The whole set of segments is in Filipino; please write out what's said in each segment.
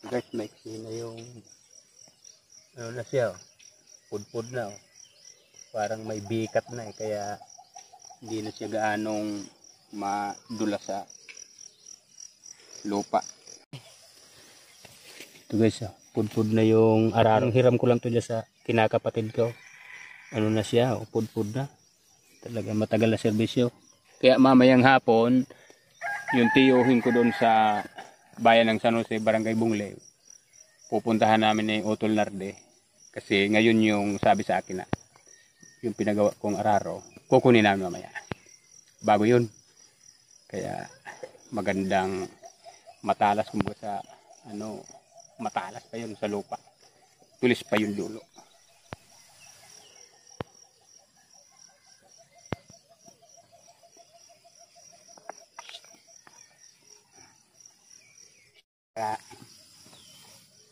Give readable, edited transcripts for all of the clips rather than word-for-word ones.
Guys, maiksi na yung ano na siya, pudpud na, oh. Parang may bikat na kaya hindi na siya gaanong madula sa lupa. Ito guys, pudpud na yung ararong. Hiram ko lang to dyan sa kinakapatid ko. Ano na siya, pudpud na. Talaga matagal na serbisyo. Kaya mamayang hapon, yung tiyuhin ko doon sa bayan ng San Jose, Barangay Bunglay, pupuntahan namin yung Utol Narde kasi ngayon yung sabi sa akin na yung pinagawa kong araro kukunin namin mamaya bago yun, kaya magandang matalas kumbaga sa ano, matalas pa yun sa lupa, tulis pa yung dulo.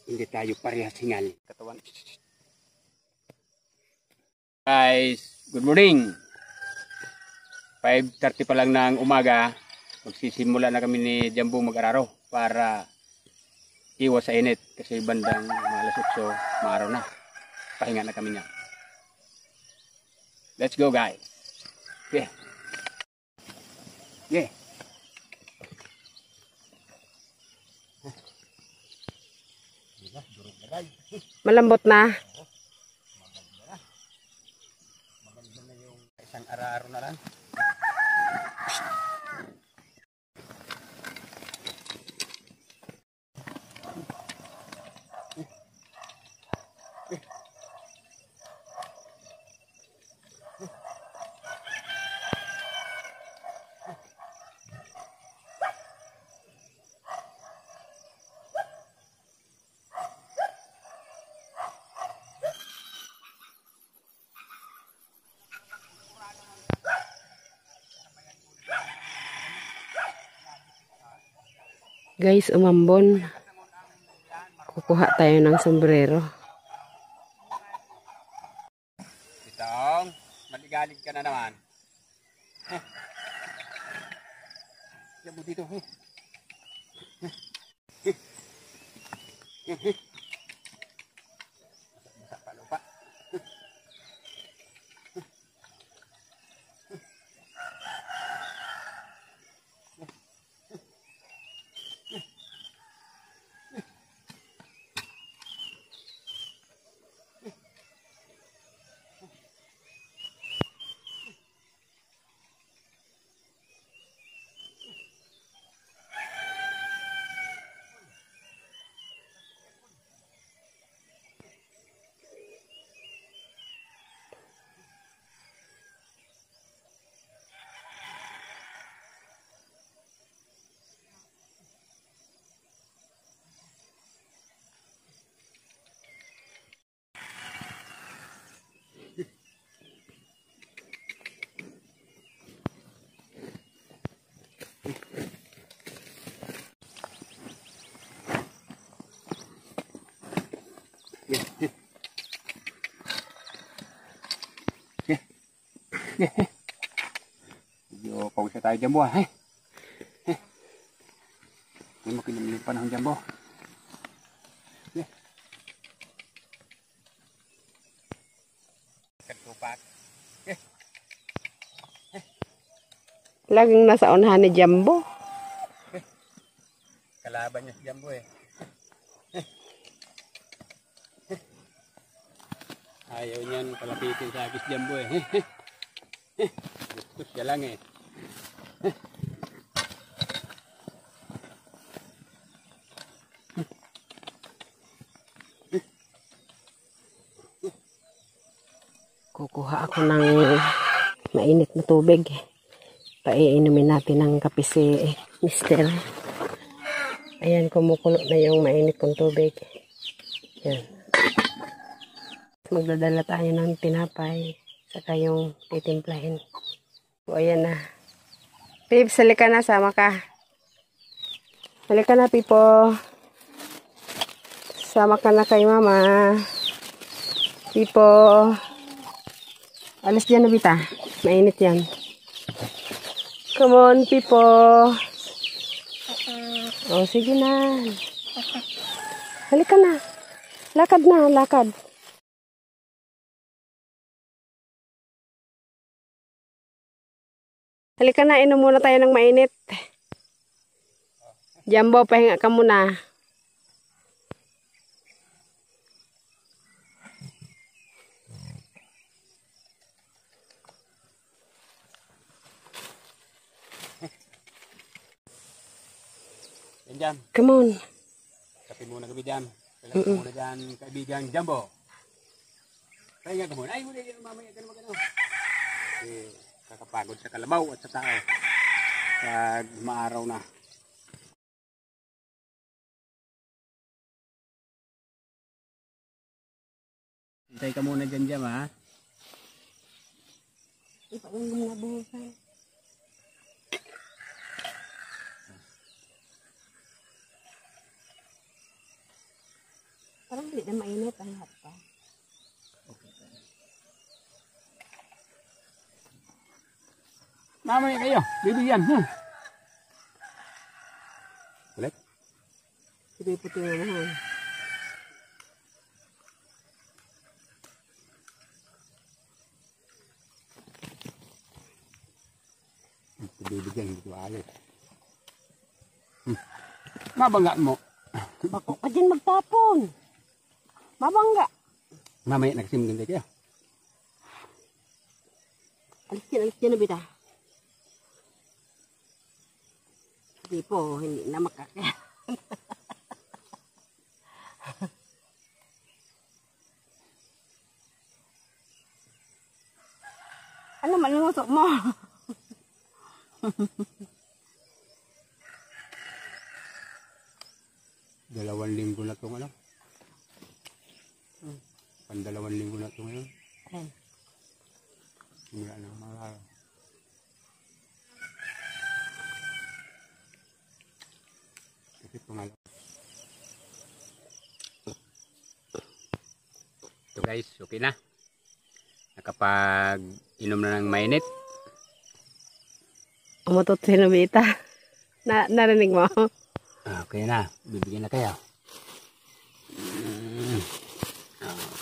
Hindi tayo parehas hingal. Katawan. Guys, good morning. 5:30 pa lang ng umaga. Magsisimula na kami ni Jambo mag-araro para iwas sa init. Kasi bandang alas 8, maaraw na. Pahinga na kami niya. Let's go guys. Yeah. Yeah. Malambot na. Maganda na yung isang araro na lang. Guys, umambon. Kukuha tayo ng sombrero. Itong, maligalig ka na naman. Yan mo dito. Basa pa lupa. Medyo pawis na tayo Jambo ha. Hindi mo kinamilin pa ng Jambo. Katupak. Laging nasa unahan ni Jambo. Kalaban niya si Jambo eh. Ayaw niyan palapitin sa akin si Jambo eh. Gusto siya lang eh. Kukuha ako ng mainit na tubig. Paiinumin natin ng kape si Mister. Ayan, kumukulo na yung mainit kong tubig. Yan. Magdadala tayo ng tinapay. Saka yung titimplahin. O, ayan na. Pips, halika na. Sama ka. Halika na, Pipo. Sama ka na kay Mama. Pipo. Alas dyan na, Bita. Mainit yan. Come on, Pipo. O, sige na. Halika na. Lakad na, lakad. Halika na, inom muna tayo ng mainit. Jumbo, pahinga ka muna. Yan dyan. Come on. Kape muna kami dyan. Kailangan ka muna dyan, kaibigan Jumbo. Pahinga ka muna. Ay, muna yan, mamaya ka naman gano'n. Kakapagod sa kalabaw at sa tao. Pag maaraw na. Hintay ka muna dyan, Jam, ha? Ipagong na buhusan. Parang hindi na mainit ang hot pa. Mamaya kayo, bibigyan, ha? Ulit? Sige, puti na naman. Bibigyan, hindi ko ayos. Mabangga mo. Bako ka dyan magtapon. Mabangga. Mamaya nagsimganda kayo. Alis yan na, Bita. Hindi po, hindi na makakaya. Ano man ang usok mo? Dalawang linggo na ito ngayon. Pandalawang linggo na ito ngayon. Ayan. Hindi na mga araw. Kasi pangalawa. Ito guys, okay na. Nakapag inom na ng mainit. Umutot si Nobita. Narinig mo? Okay na, bibigyan na kayo.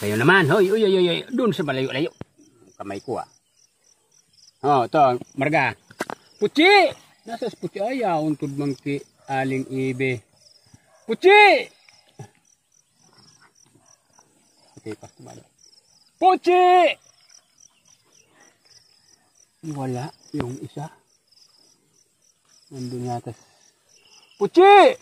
Kayo naman, hoy, doon sa malayo-layo. Kamay ko ah. Oh, to, Marga. Puchi! Nasa puchi ayaw, untod mang ki aling ibe. Puchi! Okay, pas tumalo. Puchi! Wala yung isa. Nandun yata. Puchi!